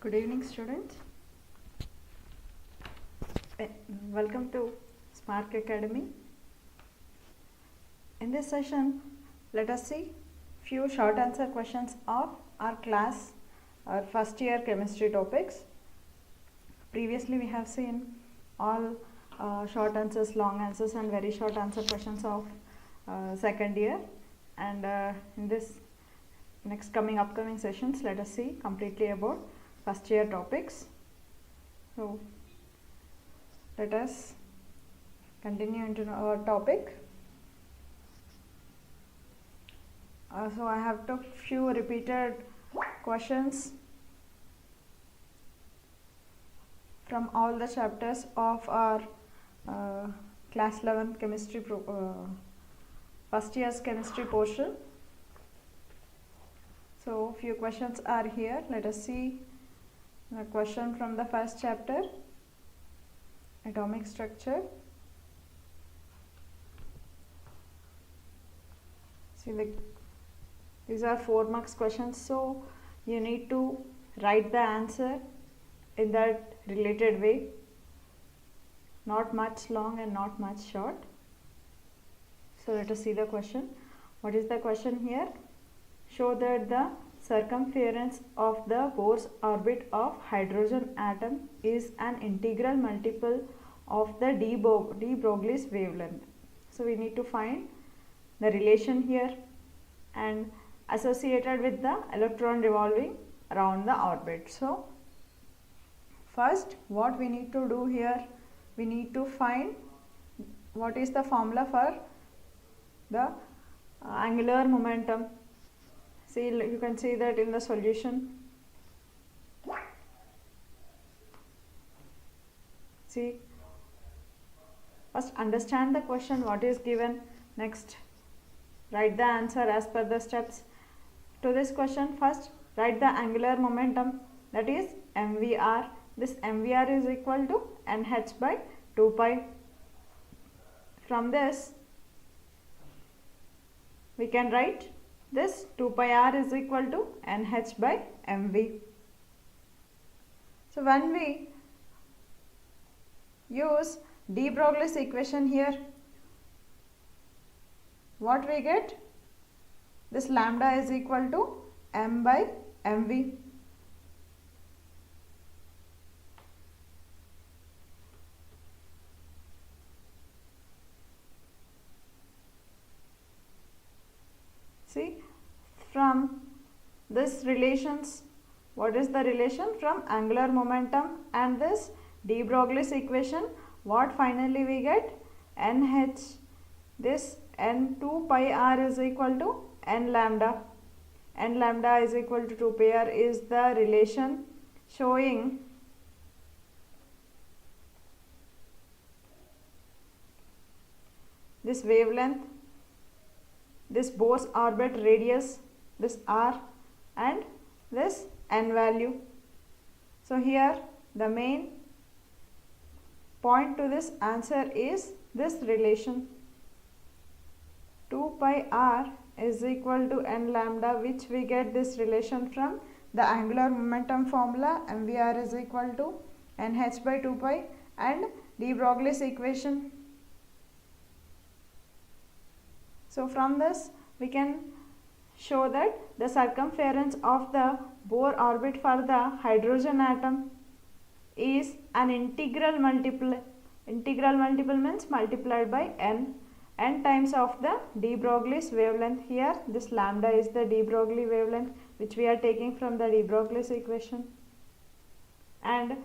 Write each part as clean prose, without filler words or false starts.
Good evening, students. Welcome to Spark Academy. In this session, let us see few short answer questions of our class, our first year chemistry topics. Previously, we have seen all short answers, long answers, and very short answer questions of second year. And in this upcoming sessions, let us see completely about first year topics. So let us continue into our topic. So I have took few repeated questions from all the chapters of our class 11 chemistry first year's chemistry portion. So few questions are here. Let us see a question from the first chapter, atomic structure. See, these are 4 marks questions, so you need to write the answer in that related way, not much long and not much short. So let us see the question. What is the question here? Show that the circumference of the Bohr's orbit of hydrogen atom is an integral multiple of the de Broglie's wavelength. So we need to find the relation here and associated with the electron revolving around the orbit. So first, what we need to do here, we need to find what is the formula for the angular momentum. See, you can see that in the solution. See, first understand the question, what is given. Next, write the answer as per the steps to this question. First, write the angular momentum, that is mvr. This mvr is equal to nh by 2 pi. From this, we can write this 2 pi r is equal to nh by mv. So when we use de Broglie's equation here, what we get? This lambda is equal to m by mv. See, from this relations, what is the relation from angular momentum and this de Broglie's equation? What finally we get? nh, this n2 pi r is equal to n lambda. N lambda is equal to 2 pi r is the relation showing this wavelength, this Bohr's orbit radius, this r, and this n value. So here the main point to this answer is this relation 2 pi r is equal to n lambda, which we get this relation from the angular momentum formula. mvr is equal to nh by 2 pi and de Broglie's equation. So from this we can show that the circumference of the Bohr orbit for the hydrogen atom is an integral multiple. Integral multiple means multiplied by n times of the de Broglie's wavelength. Here this lambda is the de Broglie wavelength, which we are taking from the de Broglie's equation, and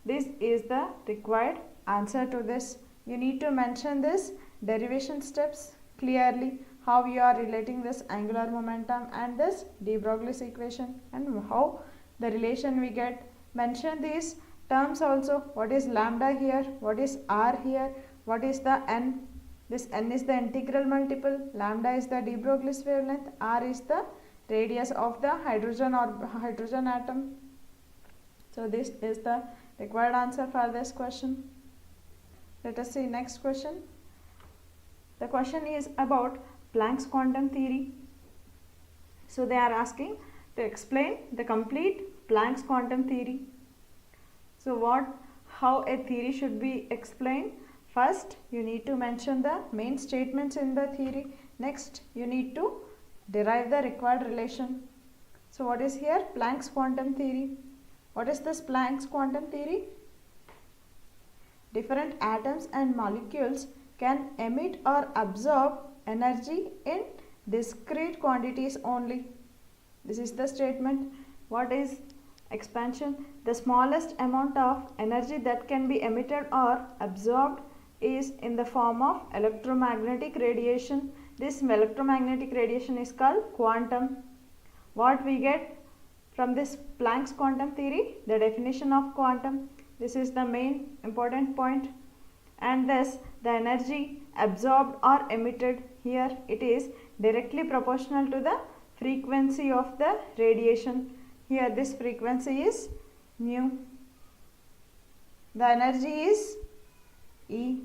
this is the required answer to this. You need to mention this derivation steps clearly, how you are relating this angular momentum and this de Broglie's equation, and how the relation we get. Mention these terms also. What is lambda here? What is r here? What is the n? This n is the integral multiple, lambda is the de Broglie's wavelength, r is the radius of the hydrogen atom. So this is the required answer for this question. Let us see next question. The question is about Planck's quantum theory. So they are asking to explain the complete Planck's quantum theory. So how a theory should be explained? First, you need to mention the main statements in the theory. Next, you need to derive the required relation. So what is here? Planck's quantum theory. What is this Planck's quantum theory? Different atoms and molecules can emit or absorb energy in discrete quantities only. This is the statement. What is expansion? The smallest amount of energy that can be emitted or absorbed is in the form of electromagnetic radiation. This electromagnetic radiation is called quantum. What we get from this Planck's quantum theory? The definition of quantum. This is the main important point. And thus the energy absorbed or emitted, here it is directly proportional to the frequency of the radiation. Here this frequency is mu. The energy is E.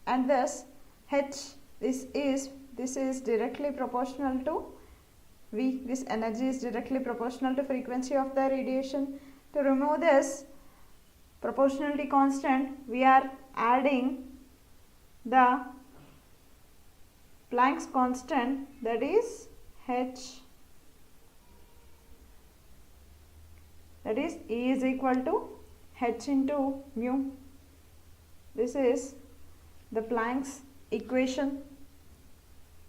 And thus H, this is directly proportional to V. This energy is directly proportional to frequency of the radiation. To remove this proportionality constant, we are adding the Planck's constant, that is H, that is E is equal to H into mu. This is the Planck's equation.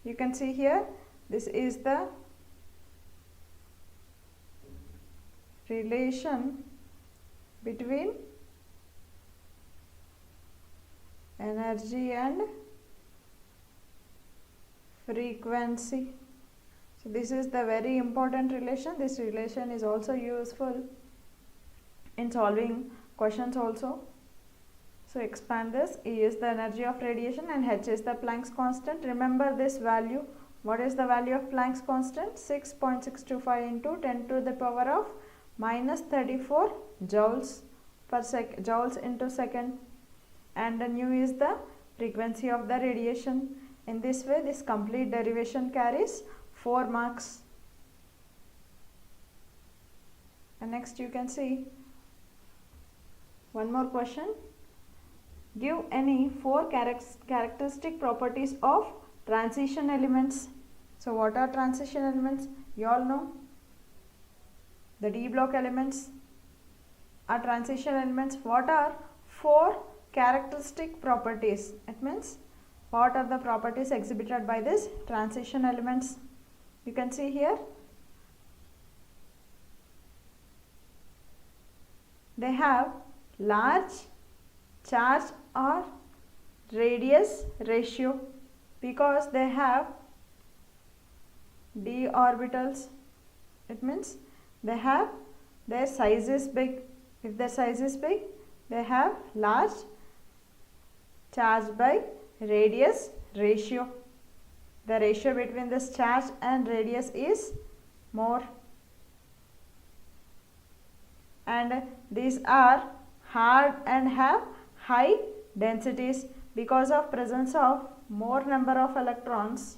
You can see here, this is the relation between energy and frequency. So this is the very important relation. This relation is also useful in solving questions also. So expand this. E is the energy of radiation and H is the Planck's constant. Remember this value. What is the value of Planck's constant? 6.625 into 10 to the power of minus 34 joules per second, joules into second. And the nu is the frequency of the radiation. In this way, this complete derivation carries 4 marks. And next you can see one more question. Give any 4 characteristic properties of transition elements. So what are transition elements? You all know. The D block elements are transition elements. What are 4 characteristic properties? It means what are the properties exhibited by this transition elements? You can see here. They have large charge or radius ratio because they have d orbitals. It means they have, their size is big. If their size is big, they have large charge by radius ratio. The ratio between this charge and radius is more. And these are hard and have high densities because of presence of more number of electrons.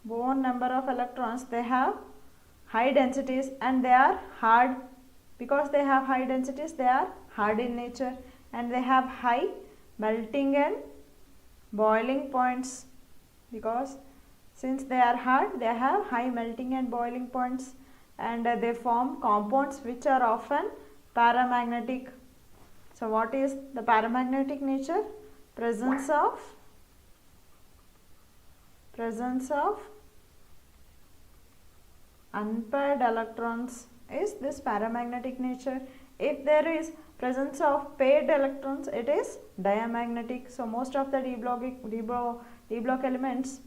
More number of electrons, they have high densities and they are hard. Because they have high densities, they are hard in nature, and they have high melting and boiling points. Because since they are hard, they have high melting and boiling points, and they form compounds which are often paramagnetic. So what is the paramagnetic nature? Presence of unpaired electrons is this paramagnetic nature. If there is presence of paired electrons, it is diamagnetic. So most of the D block elements,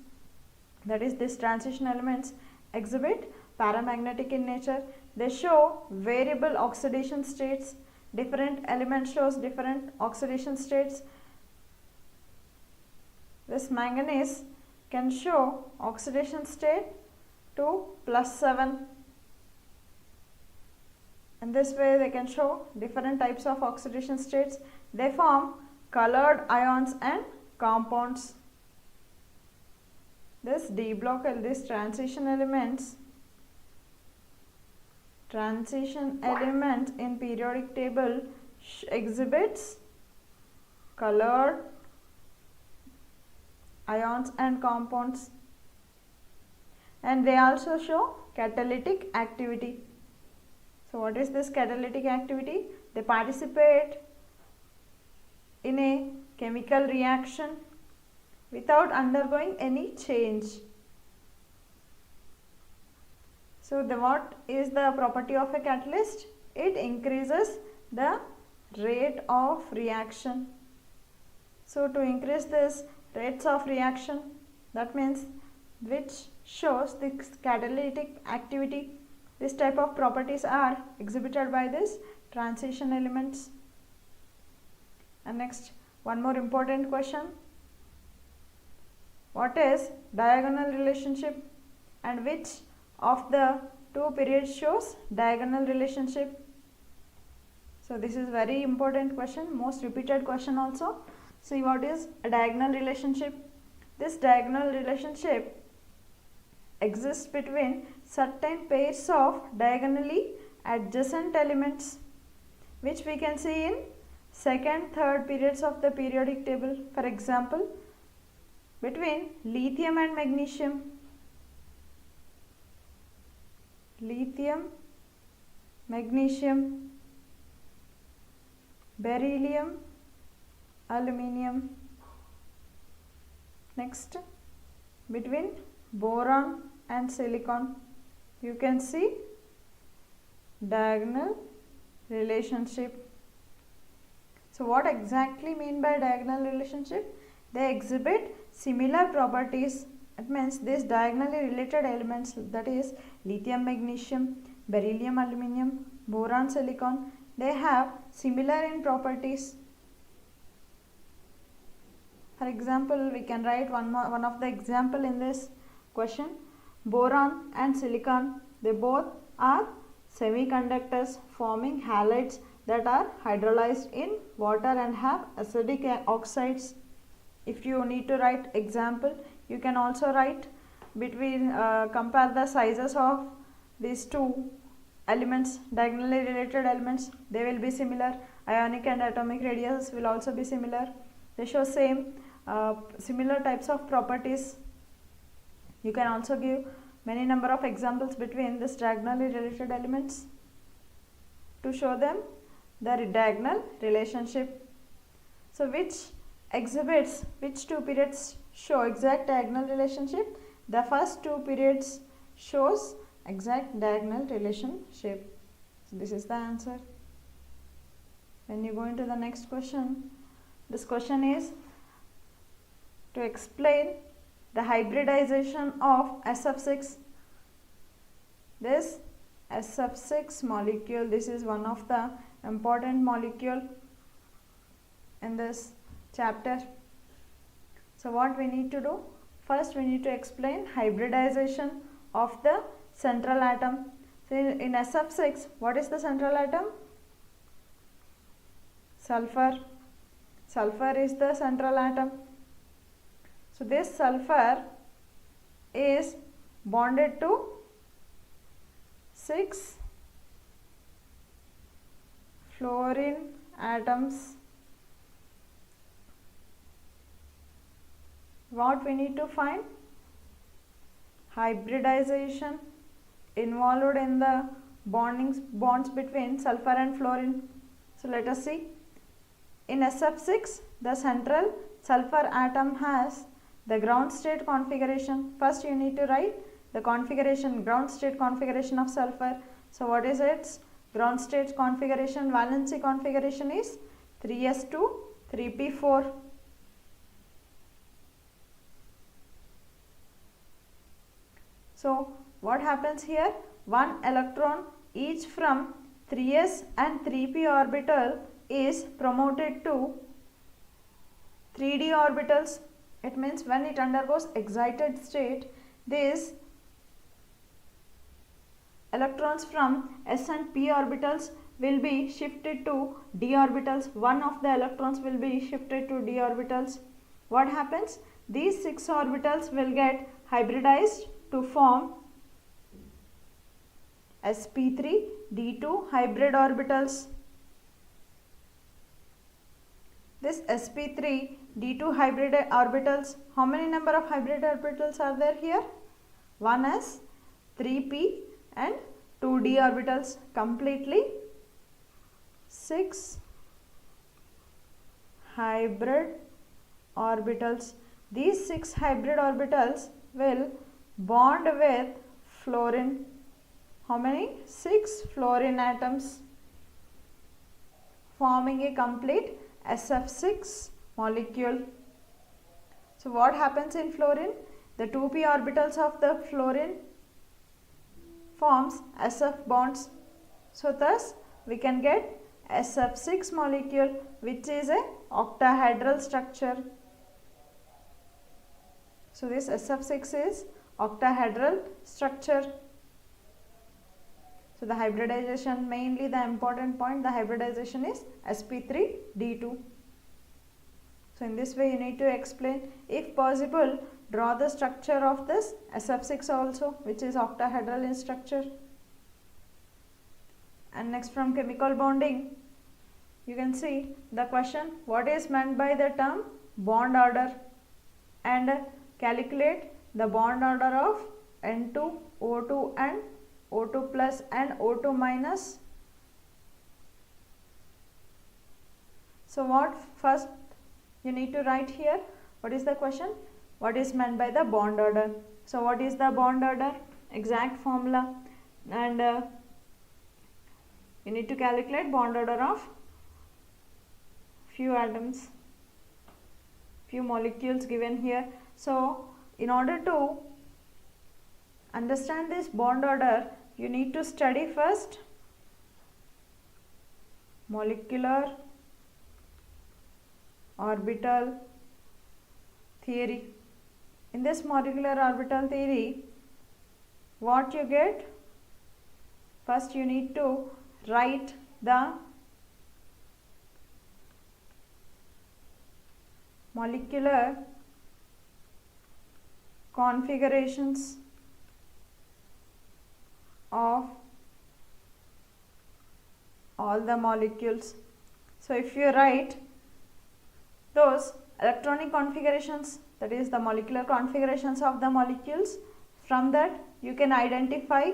that is this transition elements, exhibit paramagnetic in nature. They show variable oxidation states. Different element shows different oxidation states. This manganese can show oxidation state to +7. In this way they can show different types of oxidation states. They form colored ions and compounds. This D block, this transition elements Transition elements in periodic table exhibits colored ions and compounds, and they also show catalytic activity. So what is this catalytic activity? They participate in a chemical reaction without undergoing any change. So what is the property of a catalyst? It increases the rate of reaction. So to increase this rates of reaction, that means which shows this catalytic activity, this type of properties are exhibited by this transition elements. And next, one more important question. What is diagonal relationship and which of the two periods shows diagonal relationship? So this is very important question, most repeated question also. See, what is a diagonal relationship? This diagonal relationship exists between certain pairs of diagonally adjacent elements, which we can see in second, third periods of the periodic table. For example, between lithium and magnesium, lithium, magnesium, beryllium, aluminium. Next, between boron and silicon, you can see diagonal relationship. So what exactly mean by diagonal relationship? They exhibit similar properties. It means these diagonally related elements, that is lithium, magnesium, beryllium, aluminium, boron, silicon, they have similar in properties. For example, we can write one of the example in this question. Boron and silicon, they both are semiconductors forming halides that are hydrolyzed in water and have acidic oxides. If you need to write example, you can also write between compare the sizes of these two elements, diagonally related elements. They will be similar. Ionic and atomic radius will also be similar. They show same similar types of properties. You can also give many number of examples between this diagonally related elements to show them the diagonal relationship. So which two periods show exact diagonal relationship? The first two periods shows exact diagonal relationship. So this is the answer. When you go into the next question, this question is to explain the hybridization of SF6. This SF6 molecule, this is one of the important molecule in this chapter. So what we need to do? First we need to explain hybridization of the central atom. So in SF6, what is the central atom? Sulfur. Sulfur is the central atom. So this sulfur is bonded to 6 fluorine atoms. What we need to find? Hybridization involved in the bonds between sulfur and fluorine. So let us see. In SF6, the central sulfur atom has the ground state configuration. First you need to write the configuration, ground state configuration of sulfur. So what is its ground state configuration? Valency configuration is 3s2 3p4. So what happens here? One electron each from 3s and 3p orbital is promoted to 3d orbitals. It means when it undergoes excited state, these electrons from s and p orbitals will be shifted to d orbitals. One of the electrons will be shifted to d orbitals. What happens? These 6 orbitals will get hybridized to form sp3 d2 hybrid orbitals. This sp3 d2 hybrid orbitals, how many number of hybrid orbitals are there here? 1s, 3p and 2d orbitals, completely 6 hybrid orbitals. These 6 hybrid orbitals will bond with fluorine. How many? 6 fluorine atoms, forming a complete SF6 molecule. So what happens in fluorine? The 2p orbitals of the fluorine forms SF bonds. So thus we can get SF6 molecule, which is a octahedral structure. So this SF6 is octahedral structure. So the hybridization, mainly the important point, the hybridization is sp3 d2. So in this way you need to explain, if possible, draw the structure of this SF6 also, which is octahedral in structure. And next, from chemical bonding, you can see the question, what is meant by the term bond order, and calculate the bond order of N2, O2 and O2 plus and O2 minus. So what first you need to write here, what is the question? What is meant by the bond order? So what is the bond order? Exact formula, and you need to calculate bond order of few atoms, few molecules given here. So in order to understand this bond order, you need to study first molecular orbital theory. In this molecular orbital theory, what you get? First you need to write the molecular configurations of all the molecules. So if you write those electronic configurations, that is the molecular configurations of the molecules, from that you can identify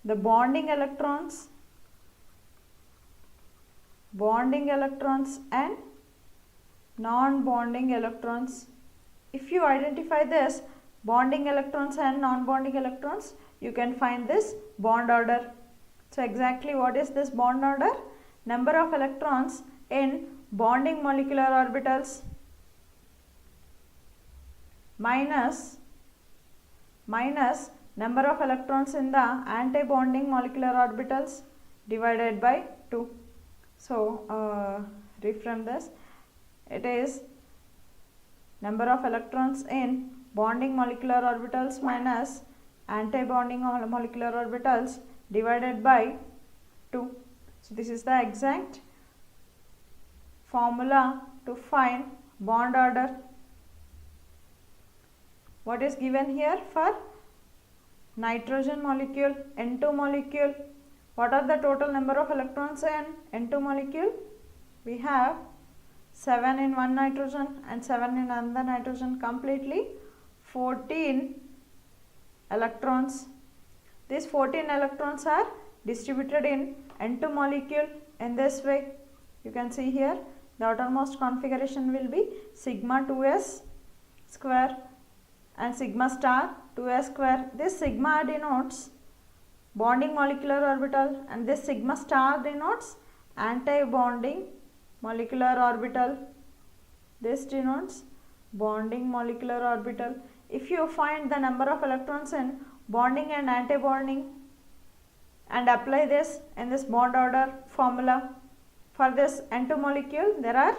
the bonding electrons and non-bonding electrons. If you identify this bonding electrons and non-bonding electrons, you can find this bond order. So exactly what is this bond order? Number of electrons in bonding molecular orbitals minus number of electrons in the anti-bonding molecular orbitals divided by 2. So read from this, it is number of electrons in bonding molecular orbitals minus anti-bonding molecular orbitals divided by 2. So this is the exact formula to find bond order. What is given here for nitrogen molecule, N2 molecule? What are the total number of electrons in N2 molecule? We have 7 in one nitrogen and 7 in another nitrogen, completely 14 electrons. These 14 electrons are distributed in N2 molecule in this way. You can see here the outermost configuration will be sigma 2s square and sigma star 2s square. This sigma denotes bonding molecular orbital and this sigma star denotes anti-bonding molecular orbital. This denotes bonding molecular orbital. If you find the number of electrons in bonding and anti-bonding and apply this in this bond order formula, for this N2 molecule there are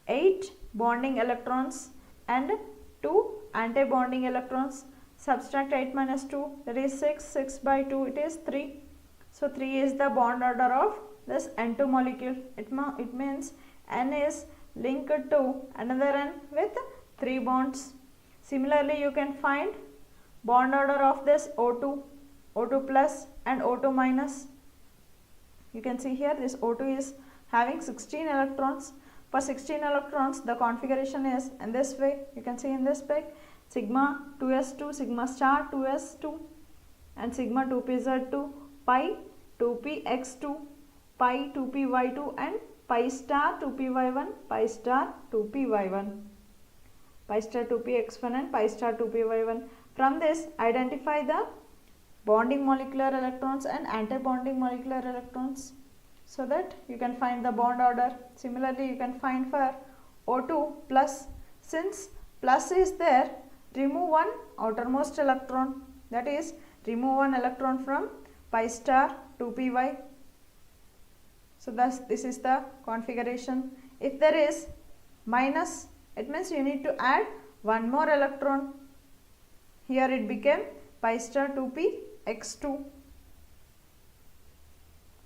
8 bonding electrons and 2 anti-bonding electrons. Subtract 8 minus 2, that is 6, 6 by 2 it is 3. So 3 is the bond order of this N2 molecule. It means N is linked to another N with 3 bonds. Similarly, you can find bond order of this O2. O2 plus and O2 minus. You can see here this O2 is having 16 electrons. For 16 electrons, the configuration is in this way. You can see in this way, sigma 2s2, sigma star 2s2 and sigma 2pz2, pi 2px2, pi 2py2 and pi star 2py1, pi star 2py1, pi star 2px1 and pi star 2py1. From this, identify the bonding molecular electrons and anti-bonding molecular electrons, so that you can find the bond order. Similarly, you can find for O2 plus. Since plus is there, remove one outermost electron, that is remove one electron from pi star 2py. So thus this is the configuration. If there is minus, it means you need to add one more electron. Here it became pi star 2px2.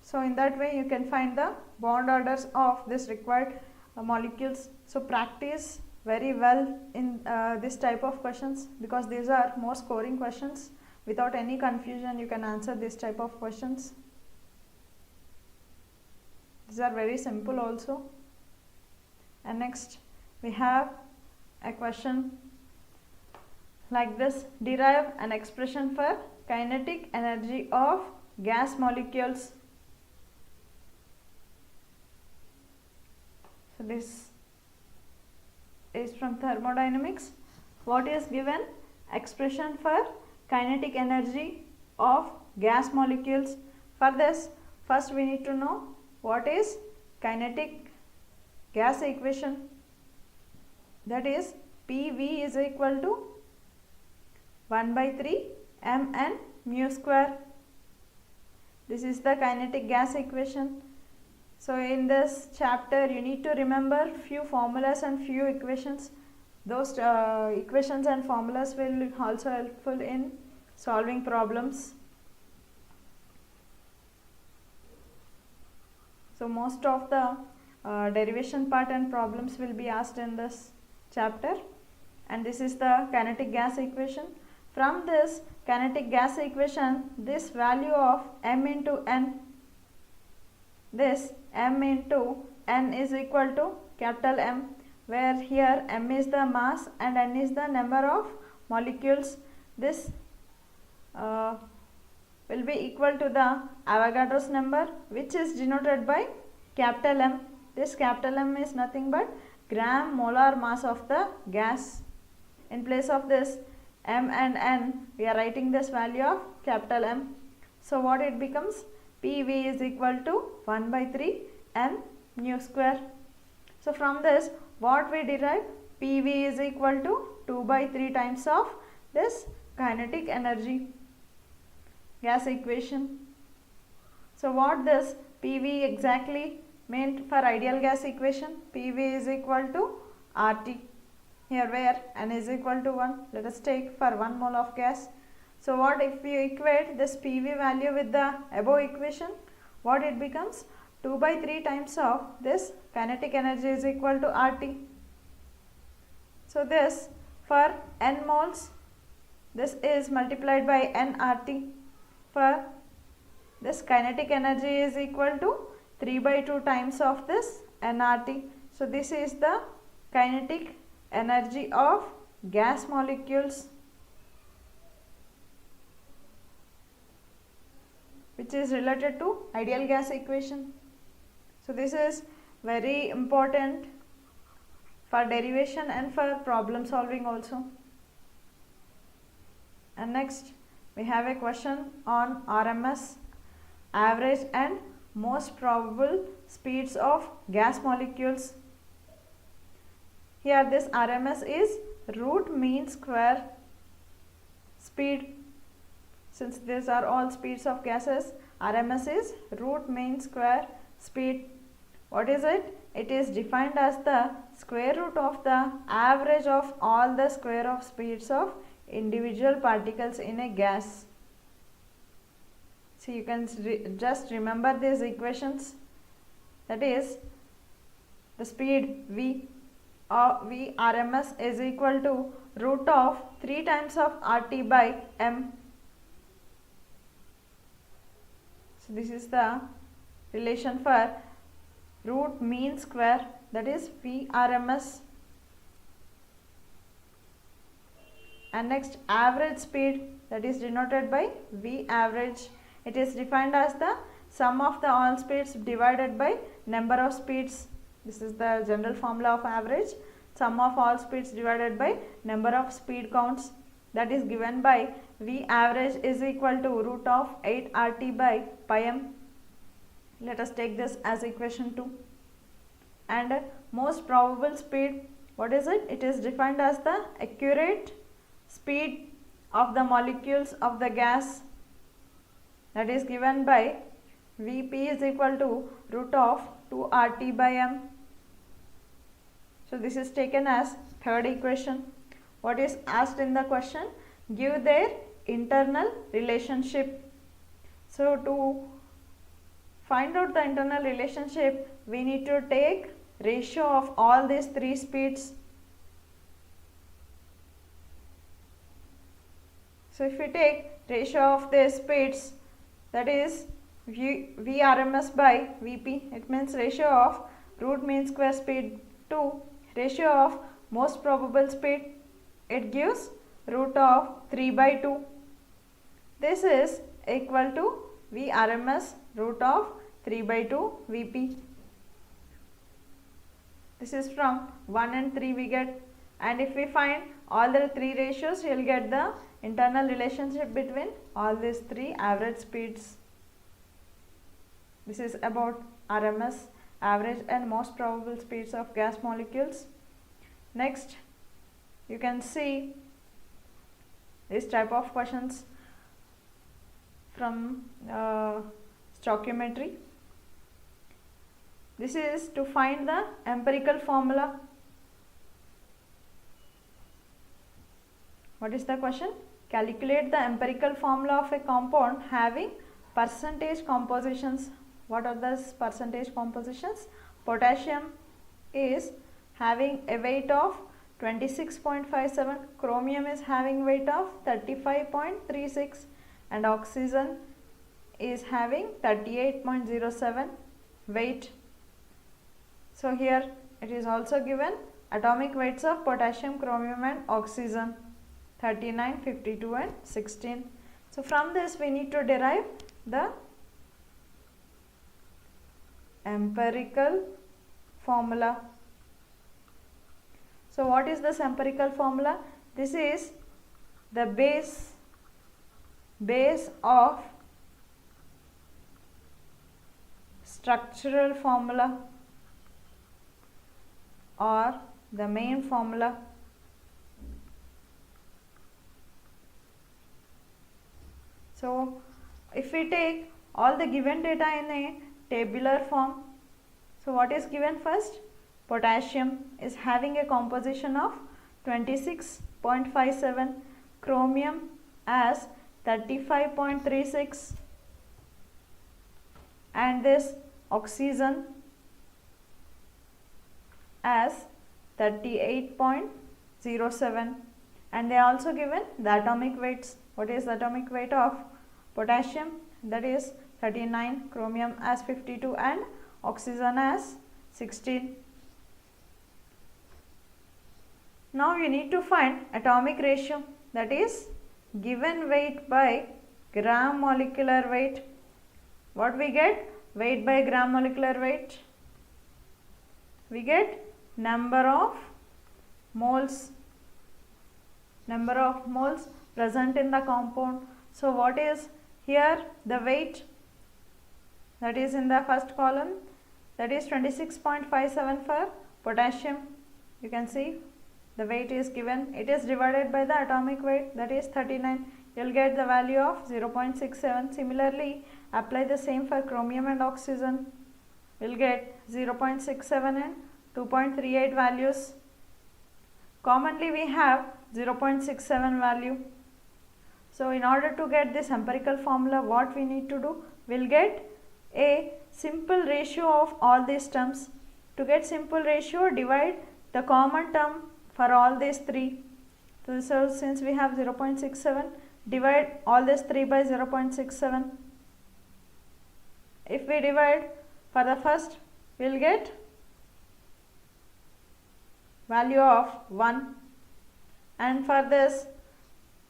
So in that way you can find the bond orders of this required molecules. So practice very well in this type of questions, because these are more scoring questions. Without any confusion you can answer this type of questions. These are very simple also. And next we have a question like this: derive an expression for kinetic energy of gas molecules. So this is from thermodynamics. What is given? Expression for kinetic energy of gas molecules. For this, first we need to know what is kinetic gas equation. That is PV is equal to 1 by 3 mn mu square. This is the kinetic gas equation. So in this chapter you need to remember few formulas and few equations. Those equations and formulas will also helpful in solving problems. So most of the derivation part and problems will be asked in this chapter. And this is the kinetic gas equation. From this kinetic gas equation, this value of m into n, this m into n is equal to capital M, where here m is the mass and n is the number of molecules. This will be equal to the Avogadro's number, which is denoted by capital M. This capital M is nothing but gram molar mass of the gas. In place of this m and n, we are writing this value of capital M. So what it becomes? PV is equal to 1 by 3 m mu square. So from this, what we derive? PV is equal to 2 by 3 times of this kinetic energy gas equation. So what this PV exactly meant for ideal gas equation? PV is equal to RT. Here where n is equal to 1, let us take for 1 mole of gas. So what if we equate this PV value with the above equation? What it becomes? 2 by 3 times of this kinetic energy is equal to RT. So this for n moles, this is multiplied by nRT. For this kinetic energy is equal to 3 by 2 times of this nRT. So this is the kinetic energy of gas molecules, which is related to ideal gas equation. So this is very important for derivation and for problem solving also. And next we have a question on RMS, average and most probable speeds of gas molecules. Here this RMS is root mean square speed. Since these are all speeds of gases, RMS is root mean square speed. What is it? It is defined as the square root of the average of all the square of speeds of individual particles in a gas. So you can just remember these equations. That is, the speed V RMS is equal to root of 3 times of RT by M. So this is the relation for root mean square, that is VRMS. And next, average speed, that is denoted by V average. It is defined as the sum of the all speeds divided by number of speeds. This is the general formula of average. Sum of all speeds divided by number of speed counts, that is given by V average is equal to root of 8 RT by pi m. Let us take this as equation 2. And most probable speed, what is it? It is defined as the accurate speed of the molecules of the gas, that is given by Vp is equal to root of 2 RT by m. So this is taken as third equation. What is asked in the question? Give their internal relationship. So to find out the internal relationship, we need to take ratio of all these three speeds. So if we take ratio of these speeds, that is Vrms by Vp, it means ratio of root mean square speed to ratio of most probable speed, it gives root of 3 by 2. This is equal to Vrms root of 3 by 2 Vp. This is from 1 and 3 we get, and if we find all the three ratios, you will get the internal relationship between all these three average speeds. This is about RMS, average and most probable speeds of gas molecules. Next, you can see this type of questions from stoichiometry. This is to find the empirical formula. What is the question? Calculate the empirical formula of a compound having percentage compositions. What are those percentage compositions? Potassium is having a weight of 26.57, chromium is having weight of 35.36, and oxygen is having 38.07 weight. So here it is also given atomic weights of potassium, chromium and oxygen, 39, 52 and 16. So from this we need to derive the empirical formula. So what is this empirical formula? This is the base of structural formula or the main formula. So if we take all the given data in a tabular form, so what is given first? Potassium is having a composition of 26.57, chromium as 35.36, and this oxygen as 38.07, and they are also given the atomic weights. What is the atomic weight of potassium? That is 39, chromium as 52 and oxygen as 16. Now you need to find atomic ratio, that is given weight by gram molecular weight. What we get? Weight by gram molecular weight. We get number of moles present in the compound. So what is here the weight? That is in the first column, that is 26.57 for potassium. You can see the weight is given, it is divided by the atomic weight, that is 39. You will get the value of 0.67. Similarly, apply the same for chromium and oxygen. We will get 0.67 and 2.38 values. Commonly we have 0.67 value. So in order to get this empirical formula, what we need to do? We will get a simple ratio of all these terms. To get simple ratio, divide the common term for all these three. So since we have 0.67, divide all these three by 0.67. If we divide for the first, we will get value of 1, and for this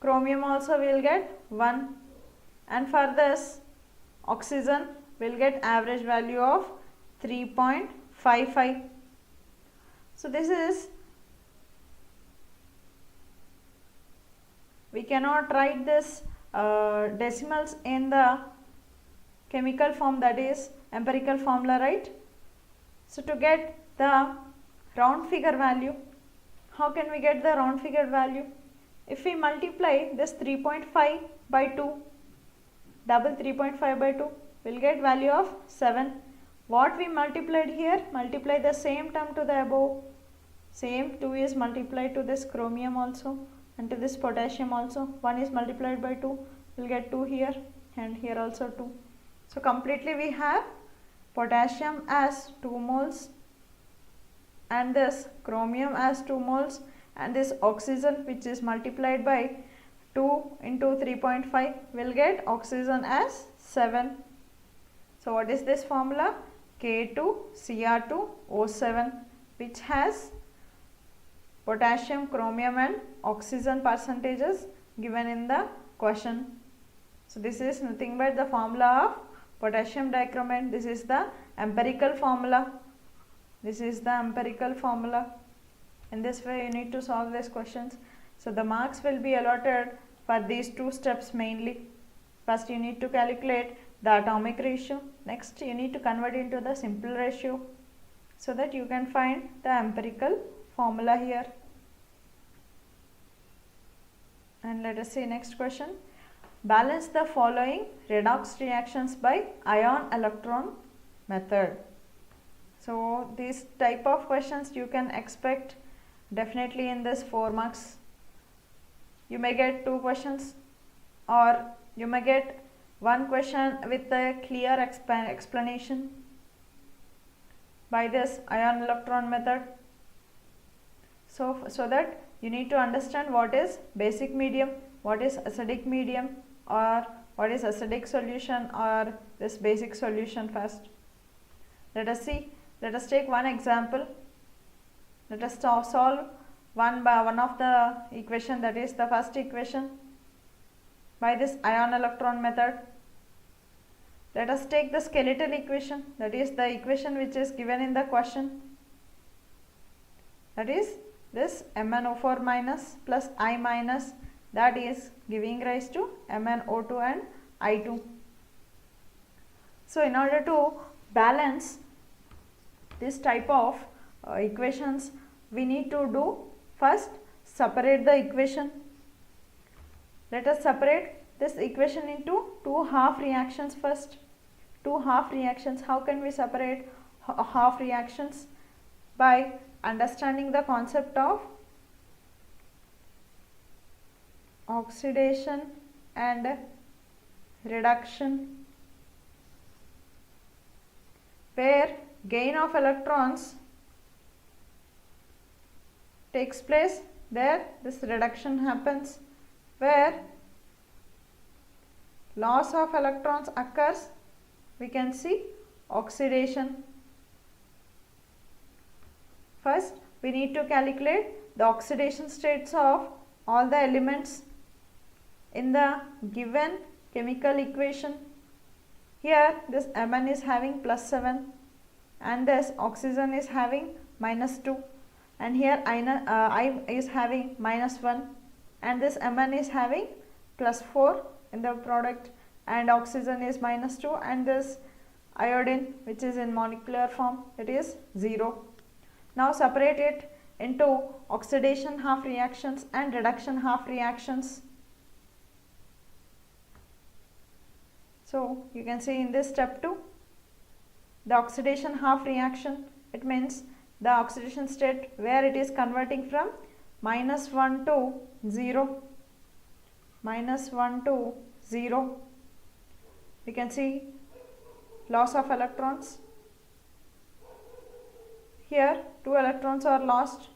chromium also we will get 1, and for this oxygen we will get average value of 3.55. So this is, we cannot write this decimals in the chemical form, that is empirical formula, right? So to get the round figure value, how can we get the round figure value? If we multiply this 3.5 by 2, double 3.5 by 2, we will get value of 7. What we multiplied here, multiply the same term to the above. Same 2 is multiplied to this chromium also and to this potassium also. 1 is multiplied by 2, we will get 2 here and here also 2. So completely we have potassium as 2 moles and this chromium as 2 moles and this oxygen which is multiplied by 2 into 3.5 will get oxygen as 7. So what is this formula? K2Cr2O7, which has potassium, chromium and oxygen percentages given in the question. So this is nothing but the formula of potassium dichromate. This is the empirical formula. This is the empirical formula. In this way you need to solve these questions. So the marks will be allotted for these 2 steps mainly. First you need to calculate the atomic ratio. Next you need to convert into the simple ratio so that you can find the empirical formula here. And let us see next question. Balance the following redox reactions by ion electron method. So these type of questions you can expect definitely in this 4 marks. You may get 2 questions or you may get 1 question with a clear explanation by this ion electron method. So that you need to understand what is basic medium, what is acidic medium, or what is acidic solution or this basic solution first. Let us see. Let us take one example. Let us solve one of the equation, that is the first equation, by this ion electron method. Let us take the skeletal equation, that is the equation which is given in the question. That is this MnO4 minus plus I minus, that is giving rise to MnO2 and I2. So in order to balance this type of equations, we need to do first separate the equation. Let us separate this equation into 2 half reactions first. 2 half reactions. How can we separate half reactions? By understanding the concept of oxidation and reduction, where gain of electrons takes place, there this reduction happens. Where loss of electrons occurs, we can see oxidation. First we need to calculate the oxidation states of all the elements in the given chemical equation. Here this Mn is having +7 and this oxygen is having -2, and here I is having -1 and this Mn is having +4 in the product and oxygen is -2 and this iodine which is in molecular form, it is 0. Now separate it into oxidation half reactions and reduction half reactions. So you can see in this step 2, the oxidation half reaction, it means the oxidation state where it is converting from -1 to 0. -1 to 0. We can see loss of electrons. Here 2 electrons are lost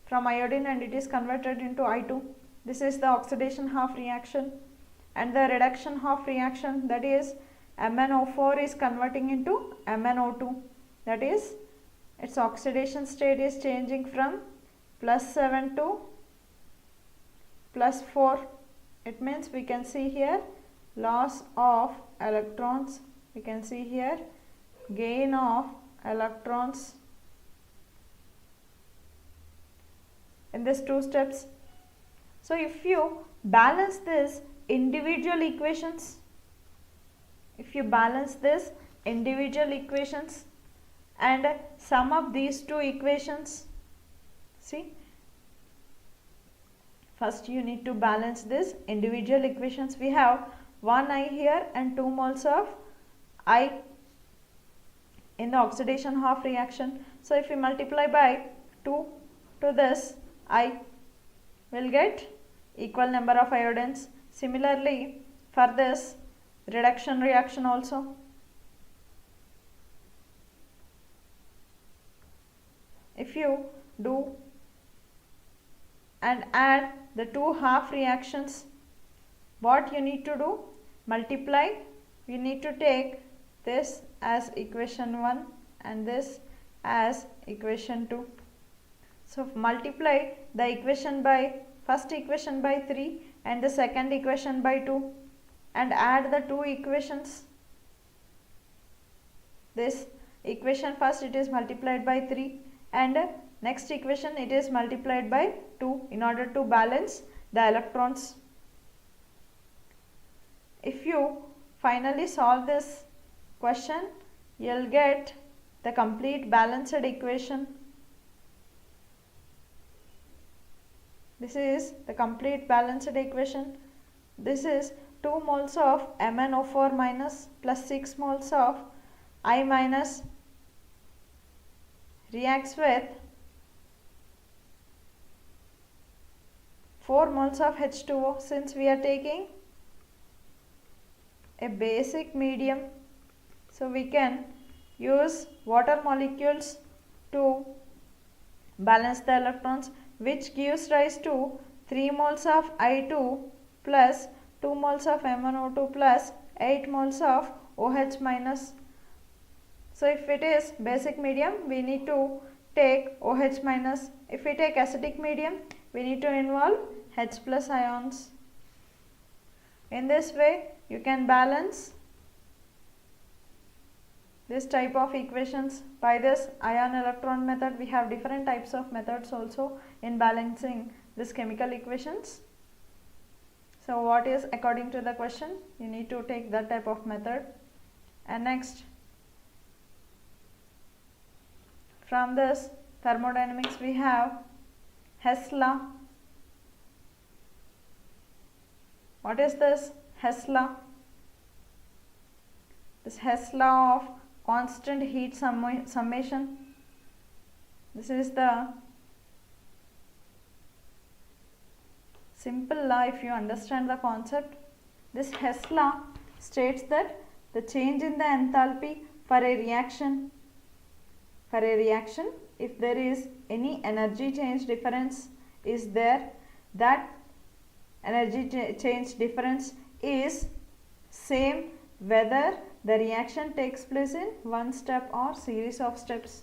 from iodine and it is converted into I2. This is the oxidation half reaction. And the reduction half reaction, that is MnO4 is converting into MnO2. That is, its oxidation state is changing from +7 to +4. It means we can see here loss of electrons. We can see here gain of electrons in these two steps. So if you balance this individual equations, and sum up these two equations, see, first you need to balance this individual equations. We have 1 I here and 2 moles of I in the oxidation half reaction. So if we multiply by 2 to this I, will get equal number of iodines. Similarly for this reduction reaction also, if you do and add the two half reactions, what you need to do? Multiply. You need to take this as equation 1 and this as equation 2. So multiply the equation by first equation by 3 and the second equation by 2 and add the two equations. This equation first it is multiplied by 3 and next equation it is multiplied by 2 in order to balance the electrons. If you finally solve this question, you will get the complete balanced equation. This is the complete balanced equation. This is 2 moles of MnO4 minus plus 6 moles of I minus reacts with 4 moles of H2O. Since we are taking a basic medium, so we can use water molecules to balance the electrons, which gives rise to 3 moles of I2 plus 2 moles of MnO2 plus 8 moles of OH minus. So if it is basic medium, we need to take OH minus. If we take acidic medium, we need to involve H plus ions. In this way, you can balance this type of equations. By this ion electron method, we have different types of methods also in balancing this chemical equations. So what is according to the question? You need to take that type of method. And next, from this thermodynamics we have Hess law. What is this Hess law? This Hess law of constant heat summation. This is the simple law if you understand the concept. This Hess law states that the change in the enthalpy for a reaction, if there is any energy change difference is there, that energy change difference is same whether the reaction takes place in one step or series of steps.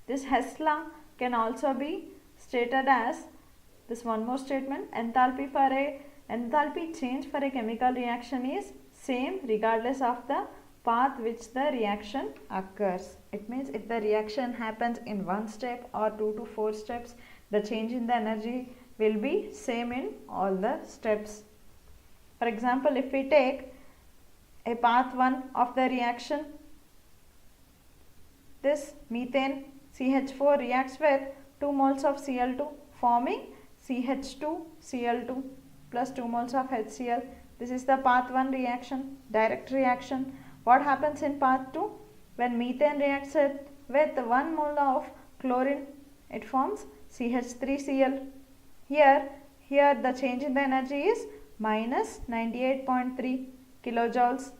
This Hess law can also be stated as this one more statement: enthalpy change for a chemical reaction is same regardless of the path which the reaction occurs. It means if the reaction happens in one step or 2 to 4 steps, the change in the energy will be same in all the steps. For example, if we take a path 1 of the reaction, this methane CH4 reacts with 2 moles of Cl2 forming CH2Cl2 plus 2 moles of HCl. This is the path 1 reaction, direct reaction. What happens in path 2? When methane reacts with 1 mole of chlorine, it forms CH3Cl. Here the change in the energy is minus 98.3 kilojoules.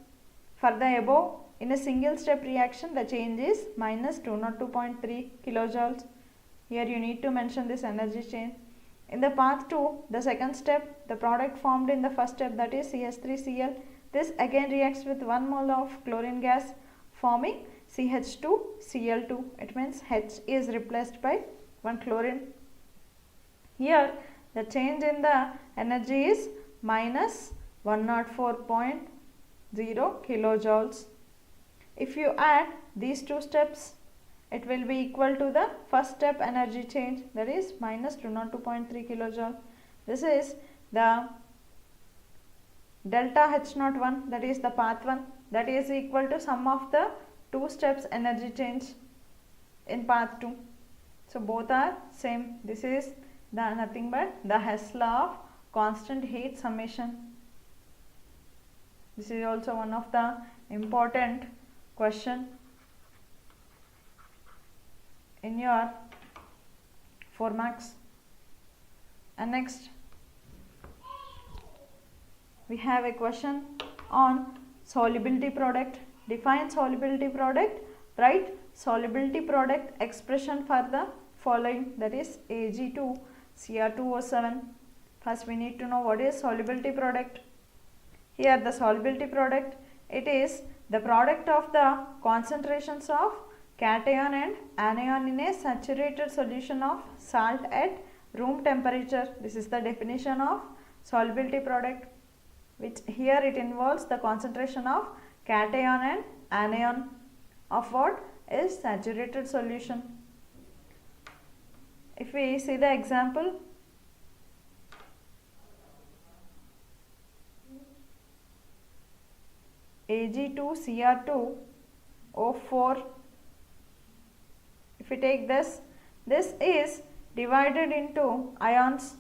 For the above, in a single step reaction, the change is minus 202.3 kilojoules. Here you need to mention this energy change. In the path 2, the second step, the product formed in the first step, that is CH3Cl, This again reacts with 1 mole of chlorine gas forming CH2Cl2. It means H is replaced by 1 chlorine. Here the change in the energy is minus 104.0 kilojoules. If you add these two steps, it will be equal to the first step energy change, that is minus 202.3 kilojoule. This is the delta H01, that is the path 1, that is equal to sum of the two steps energy change in path 2. So both are same. This is the nothing but the Hess law of constant heat summation. This is also one of the important question in your 4 marks. And next we have a question on solubility product. Define solubility product. Write solubility product expression for the following, that is Ag2Cr2O7. First we need to know what is solubility product. Here the solubility product, it is the product of the concentrations of cation and anion in a saturated solution of salt at room temperature. This is the definition of solubility product, which here it involves the concentration of cation and anion of what is saturated solution. If we see the example, Ag2Cr2O4, if we take this is divided into ions,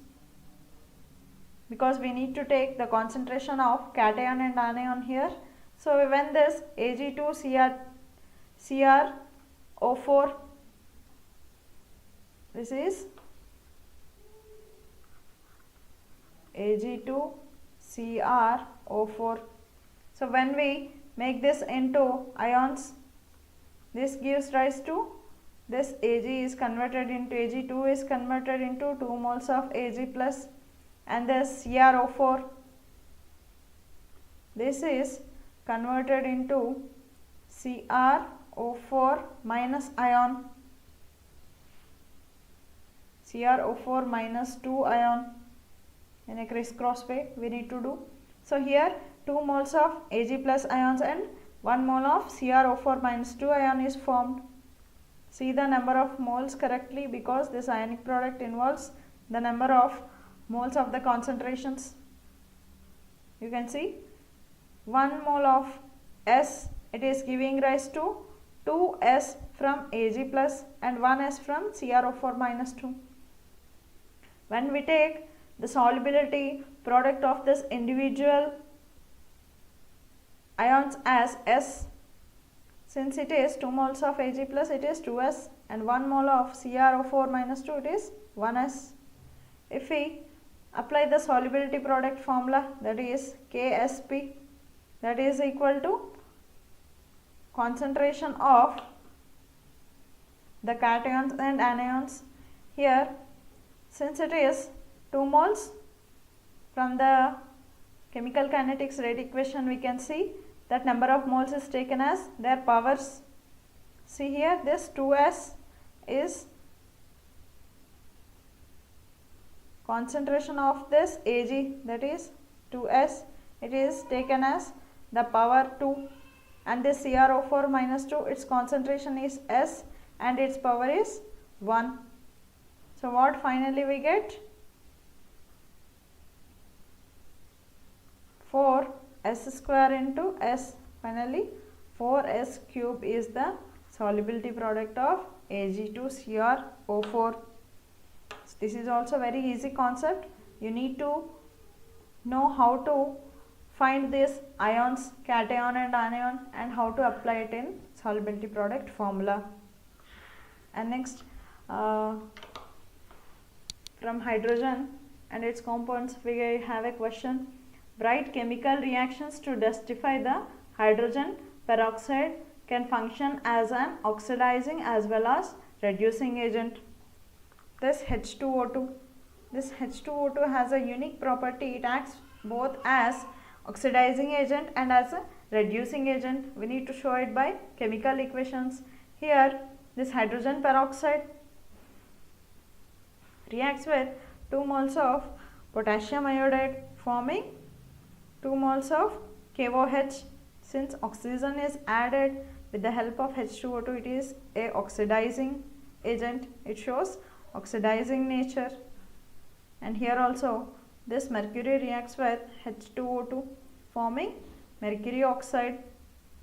because we need to take the concentration of cation and anion here. So when this Ag2Cr4, this is Ag2Cr4. So when we make this into ions, this gives rise to this Ag is converted into Ag2 is converted into 2 moles of Ag plus, and this Cr4, this is converted into Cr4 minus ion, Cr4 minus 2 ion in a crisscross way we need to do. So here 2 moles of Ag plus ions and 1 mole of Cr4 minus 2 ion is formed. See the number of moles correctly, because this ionic product involves the number of moles of the concentrations. You can see 1 mole of S, it is giving rise to 2S from Ag plus and 1S from Cr4 minus 2. When we take the solubility product of this individual ions as S, since it is 2 moles of Ag plus, it is 2S, and 1 mole of Cr4 minus 2, it is 1S. If we apply the solubility product formula, that is Ksp, that is equal to concentration of the cations and anions. Here since it is 2 moles, from the chemical kinetics rate equation we can see that number of moles is taken as their powers. See here, this 2S is concentration of this Ag, that is 2S, it is taken as the power 2, and this Cr4 minus 2, its concentration is S and its power is 1. So what finally we get? 4s square into S. Finally 4s cube is the solubility product of Ag2Cr4. This is also very easy concept. You need to know how to find this ions, cation and anion, and how to apply it in solubility product formula. And next from hydrogen and its compounds we have a question. Write chemical reactions to justify the hydrogen peroxide can function as an oxidizing as well as reducing agent. This H2O2 has a unique property. It acts both as oxidizing agent and as a reducing agent. We need to show it by chemical equations. Here this hydrogen peroxide reacts with 2 moles of potassium iodide forming 2 moles of KOH. Since oxygen is added with the help of H2O2, it is a oxidizing agent. It shows oxidizing nature. And here also this mercury reacts with H2O2 forming mercury oxide,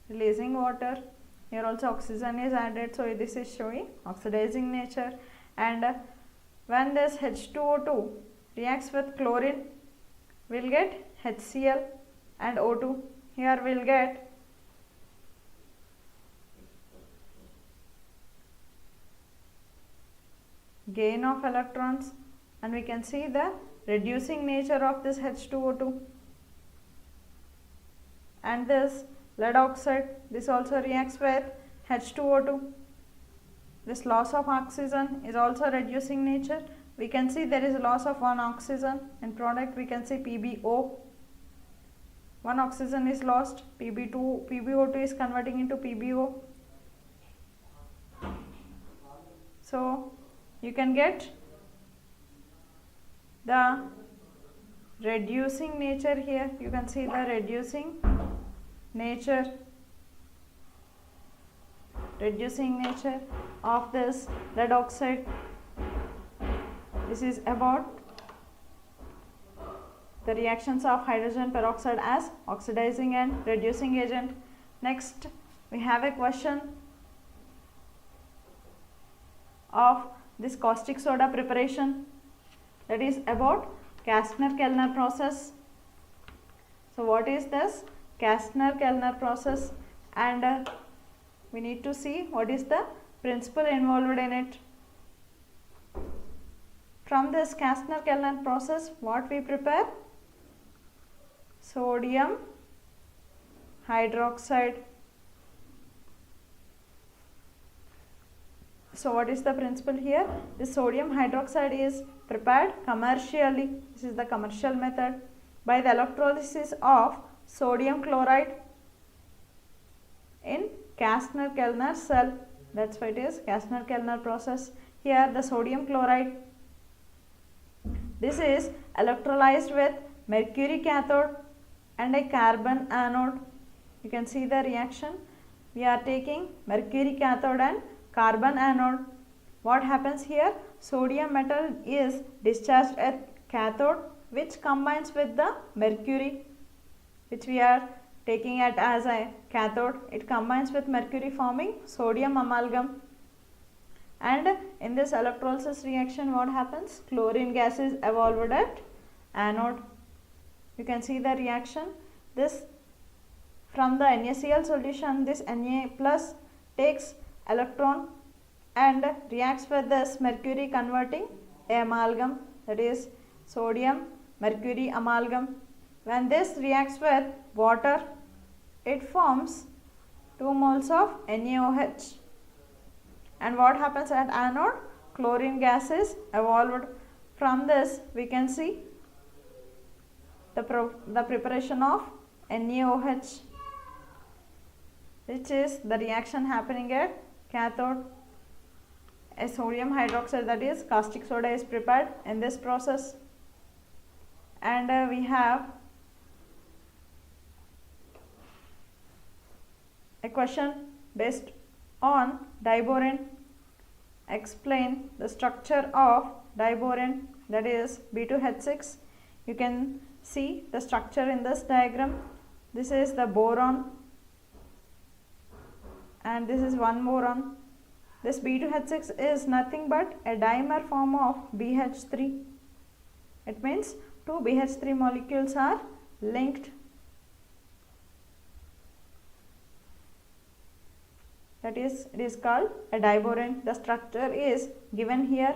releasing water. Here also oxygen is added, so this is showing oxidizing nature. And when this H2O2 reacts with chlorine, we will get HCl and O2. Here we will get gain of electrons, and we can see the reducing nature of this H2O2. And this lead oxide, this also reacts with H2O2. This loss of oxygen is also reducing nature. We can see there is loss of one oxygen. In product we can see PbO. One oxygen is lost. PbO2 is converting into PbO. So you can get the reducing nature here. You can see the reducing nature of this lead oxide. This is about the reactions of hydrogen peroxide as oxidizing and reducing agent. Next we have a question of this caustic soda preparation, that is about Kastner-Kellner process. So what is this Kastner-Kellner process, and we need to see what is the principle involved in it. From this Kastner-Kellner process, what we prepare? Sodium hydroxide. So what is the principle here? This sodium hydroxide is prepared commercially. This is the commercial method by the electrolysis of sodium chloride in Kastner-Kellner cell. That's why it is Kastner-Kellner process. Here the sodium chloride, this is electrolyzed with mercury cathode and a carbon anode. You can see the reaction. We are taking mercury cathode and carbon anode. What happens here? Sodium metal is discharged at cathode, which combines with the mercury, which we are taking it as a cathode. It combines with mercury forming sodium amalgam. And in this electrolysis reaction, what happens? Chlorine gas is evolved at anode. You can see the reaction. This from the NaCl solution, this Na plus takes electron and reacts with this mercury converting amalgam, that is sodium mercury amalgam. When this reacts with water, it forms 2 moles of NaOH. And what happens at anode? Chlorine gas is evolved. From this we can see the preparation of NaOH, which is the reaction happening at cathode. A sodium hydroxide, that is caustic soda, is prepared in this process. And we have a question based on diborane. Explain the structure of diborane, that is B2H6. You can see the structure in this diagram. This is the boron and this is one boron. This B2H6 is nothing but a dimer form of BH3. It means 2 BH3 molecules are linked. That is, it is called a diborane. The structure is given here.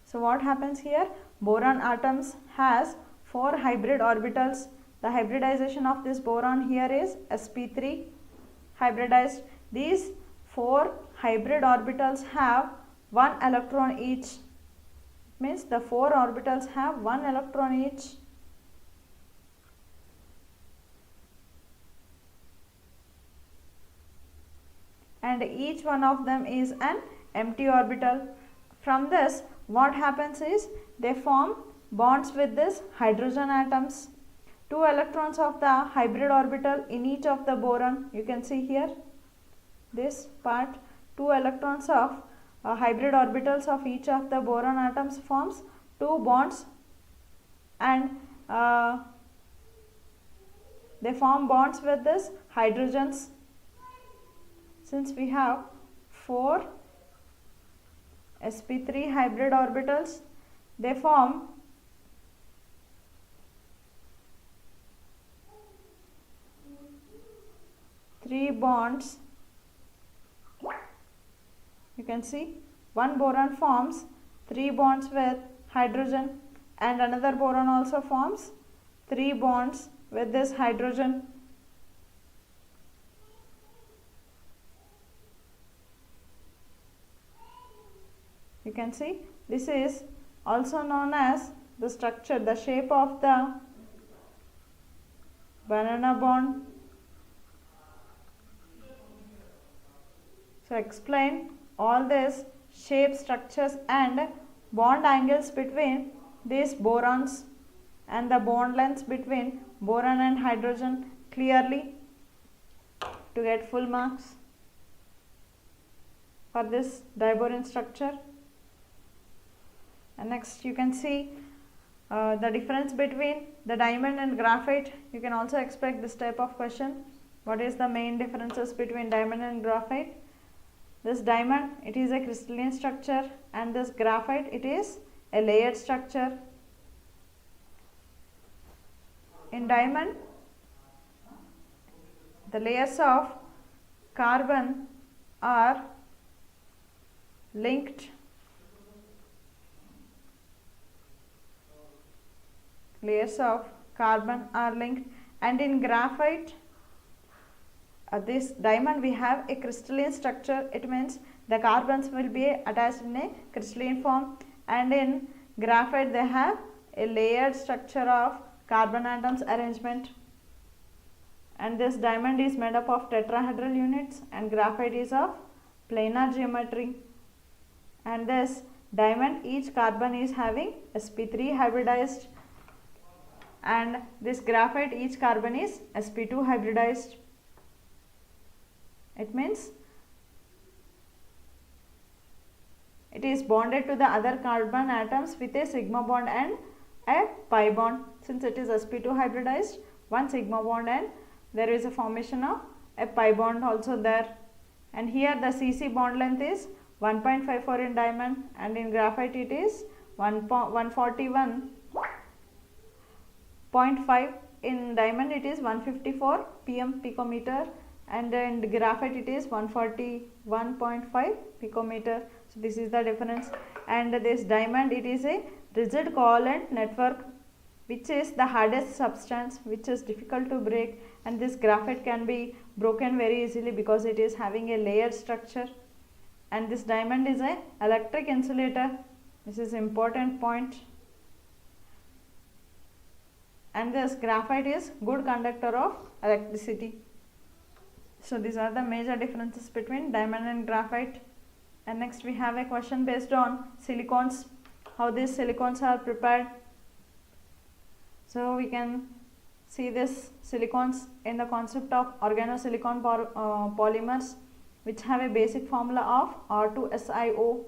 So what happens here? Boron atoms has 4 hybrid orbitals. The hybridization of this boron here is sp3 hybridized. These 4 hybrid orbitals have 1 electron each. Means the 4 orbitals have 1 electron each. and each one of them is an empty orbital. From this, what happens is they form bonds with this hydrogen atoms. 2 electrons of the hybrid orbital in each of the boron. You can see here this part, 2 electrons of hybrid orbitals of each of the boron atoms forms 2 bonds, and they form bonds with this hydrogens. Since we have 4 sp3 hybrid orbitals, they form three bonds. You can see one boron forms 3 bonds with hydrogen, and another boron also forms 3 bonds with this hydrogen. You can see this is also known as the structure, the shape of the banana bond. So explain all these shape, structures and bond angles between these borons and the bond lengths between boron and hydrogen clearly to get full marks for this diboron structure. And next you can see the difference between the diamond and graphite. You can also expect this type of question. What is the main differences between diamond and graphite? This diamond, it is a crystalline structure, and this graphite, it is a layered structure. In diamond, the layers of carbon are linked. Layers of carbon are linked, and in graphite, this diamond, we have a crystalline structure. It means the carbons will be attached in a crystalline form, and in graphite they have a layered structure of carbon atoms arrangement. And this diamond is made up of tetrahedral units, and graphite is of planar geometry. And this diamond, each carbon is having sp3 hybridized, and this graphite, each carbon is sp2 hybridized. It means it is bonded to the other carbon atoms with a sigma bond and a pi bond. Since it is sp2 hybridized, one sigma bond, and there is a formation of a pi bond also there. And here the Cc bond length is 1.54 in diamond, and in graphite it is 141.5. In diamond it is 154 pm picometer, and in graphite it is 141.5 picometer. So this is the difference. And this diamond, it is a rigid covalent network, which is the hardest substance, which is difficult to break, and this graphite can be broken very easily because it is having a layered structure. And this diamond is a electric insulator. This is important point. And this graphite is good conductor of electricity. So these are the major differences between diamond and graphite. And next we have a question based on silicons, how these silicons are prepared. So we can see this silicons in the concept of organosilicon polymers, which have a basic formula of R2SiO.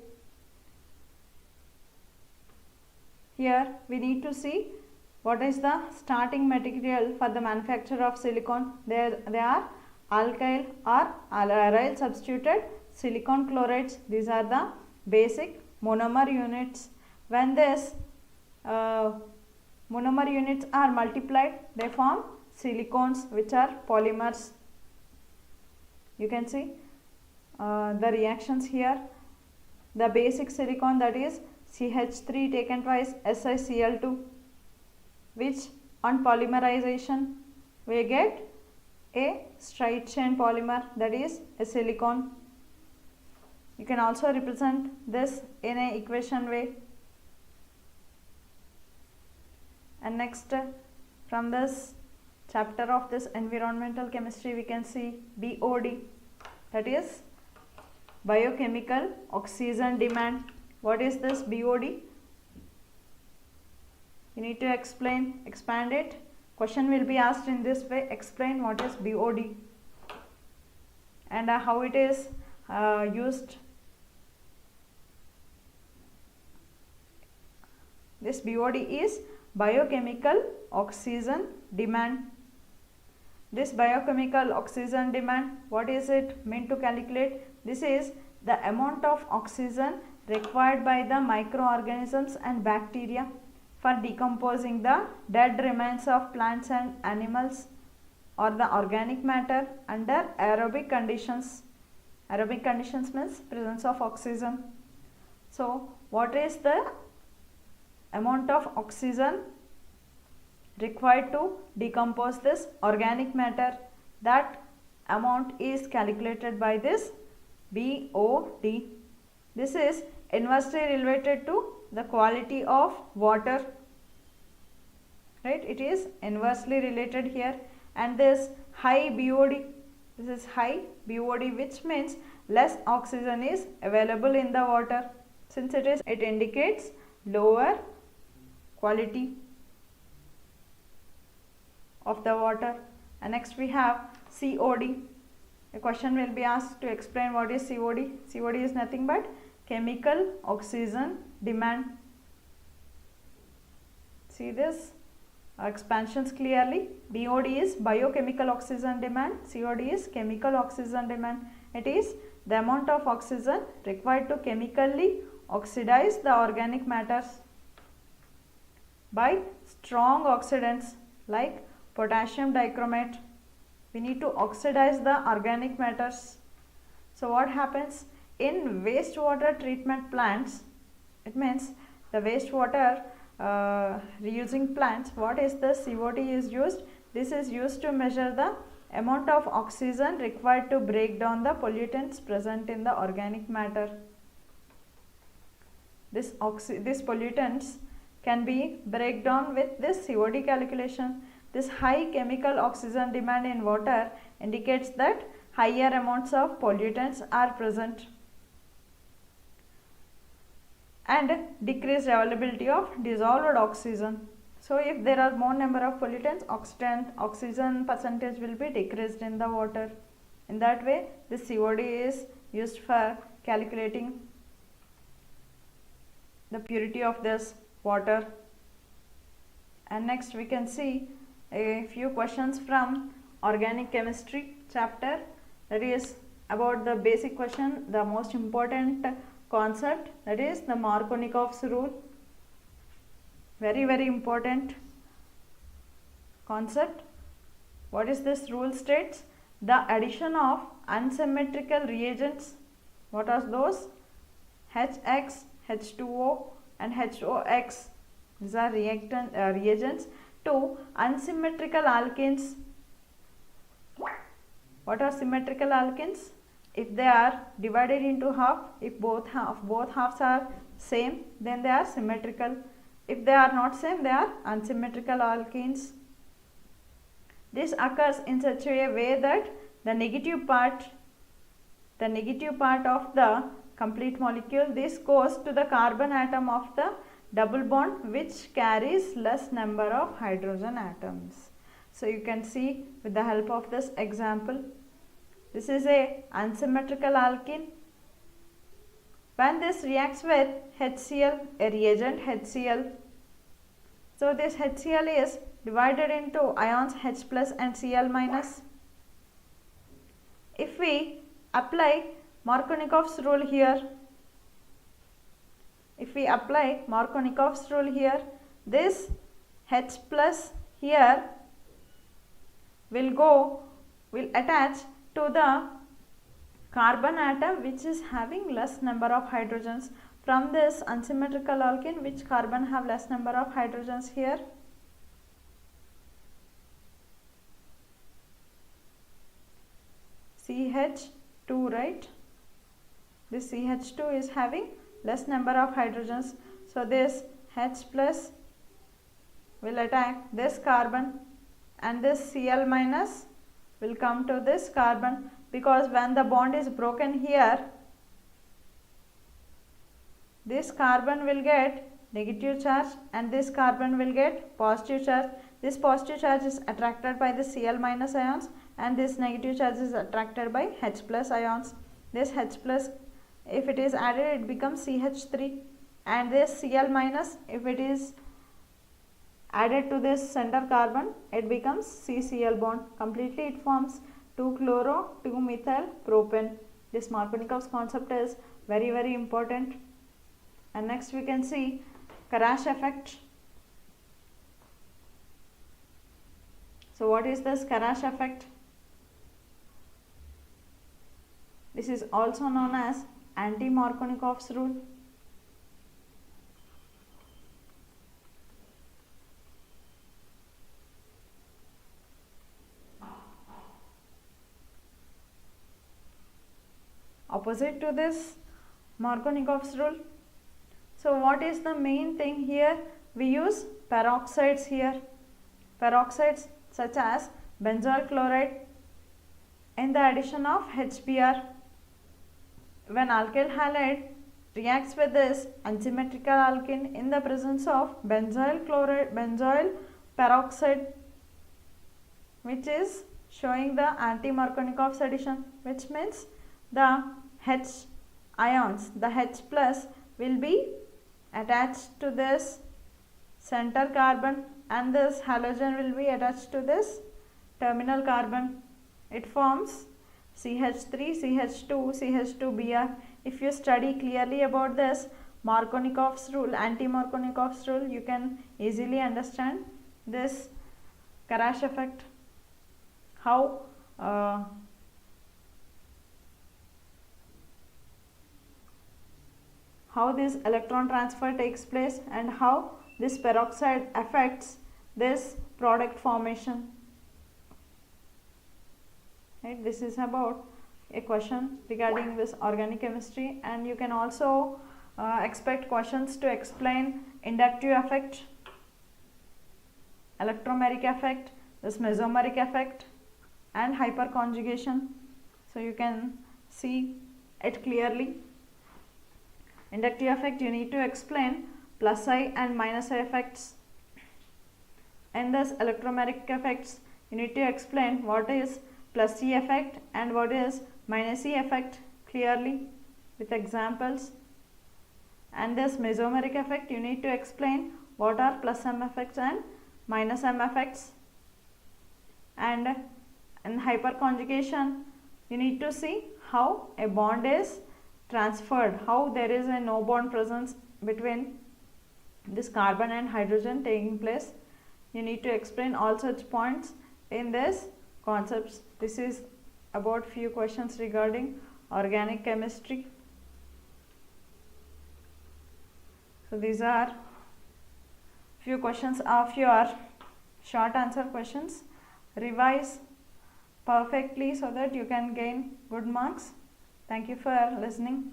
Here we need to see what is the starting material for the manufacture of silicon. They are alkyl or aryl substituted silicon chlorides. These are the basic monomer units. When this monomer units are multiplied, they form silicones, which are polymers. You can see the reactions here. The basic silicon, that is CH3 taken twice SiCl2, which on polymerization we get a straight chain polymer, that is a silicon. You can also represent this in a equation way. And next, from this chapter of this environmental chemistry, we can see BOD, that is biochemical oxygen demand. What is this BOD? You need to expand it. Question will be asked in this way. Explain what is BOD and how it is used. This BOD is biochemical oxygen demand. This biochemical oxygen demand, what is it meant to calculate? This is the amount of oxygen required by the microorganisms and bacteria for decomposing the dead remains of plants and animals or the organic matter under aerobic conditions. Aerobic conditions means presence of oxygen. So, what is the amount of oxygen required to decompose this organic matter? That amount is calculated by this BOD. This is inversely related to the quality of water, right? It is inversely related here. And this high BOD, this is high BOD, which means less oxygen is available in the water. Since it indicates lower quality of the water. And next we have COD. A question will be asked to explain what is COD. COD is nothing but chemical oxygen demand. See this expansions clearly. BOD is biochemical oxygen demand. COD is chemical oxygen demand. It is the amount of oxygen required to chemically oxidize the organic matters by strong oxidants like potassium dichromate. We need to oxidize the organic matters. So what happens in wastewater treatment plants? It means the wastewater reusing plants. What is the COD is used? This is used to measure the amount of oxygen required to break down the pollutants present in the organic matter. This pollutants can be break down with this COD calculation. This high chemical oxygen demand in water indicates that higher amounts of pollutants are present and decreased availability of dissolved oxygen. So if there are more number of pollutants, oxygen percentage will be decreased in the water. In that way, this COD is used for calculating the purity of this water. And next we can see a few questions from organic chemistry chapter, that is about the basic question, the most important concept, that is the Markovnikov's rule. Very important concept. What is this rule states? The addition of unsymmetrical reagents, what are those? HX, H2O and HOX. These are reagents to unsymmetrical alkenes. What are symmetrical alkenes? If they are divided into half, if both halves are same, then they are symmetrical. If they are not same, they are unsymmetrical alkenes. This occurs in such a way that the negative part of the complete molecule, this goes to the carbon atom of the double bond, which carries less number of hydrogen atoms. So you can see with the help of this example, this is a unsymmetrical alkene. When this reacts with HCl, a reagent HCl, so this HCl is divided into ions H plus and Cl minus. If we apply Markovnikov's rule here, this H plus here will attach to the carbon atom which is having less number of hydrogens. From this unsymmetrical alkene, which carbon have less number of hydrogens here? CH2, right? This CH2 is having less number of hydrogens. So this H plus will attack this carbon and this Cl minus will come to this carbon, because when the bond is broken here, this carbon will get negative charge and this carbon will get positive charge. This positive charge is attracted by the Cl minus ions and this negative charge is attracted by H plus ions. This H plus, if it is added, it becomes CH3, and this Cl minus, if it is added to this center carbon, it becomes CCl bond. Completely it forms 2-chloro 2-methyl propane. This Markovnikov's concept is very important. And next we can see Karash effect. So what is this Karash effect? This is also known as anti-Markovnikov's rule. Opposite to this Markovnikov's rule. So what is the main thing here? We use peroxides here. Peroxides such as benzoyl chloride in the addition of HBr. When alkyl halide reacts with this unsymmetrical alkene in the presence of benzoyl chloride, benzoyl peroxide, which is showing the anti-Markovnikov's addition, which means the H ions, the H plus will be attached to this center carbon and this halogen will be attached to this terminal carbon. It forms CH3, CH2, CH2Br. If you study clearly about this Markovnikov's rule, anti-Markovnikov's rule, you can easily understand this Karash effect, how this electron transfer takes place and how this peroxide affects this product formation. Right, this is about a question regarding this organic chemistry, and you can also expect questions to explain inductive effect, electromeric effect, this mesomeric effect and hyperconjugation. So you can see it clearly. Inductive effect, you need to explain plus I and minus I effects. And this electromeric effects, you need to explain what is plus E effect and what is minus E effect clearly with examples. And this mesomeric effect, you need to explain what are plus M effects and minus M effects. And in hyperconjugation, you need to see how a bond is transferred, how there is a no bond presence between this carbon and hydrogen taking place. You need to explain all such points in this concepts. This is about few questions regarding organic chemistry. So these are few questions of your short answer questions. Revise perfectly so that you can gain good marks. Thank you for listening.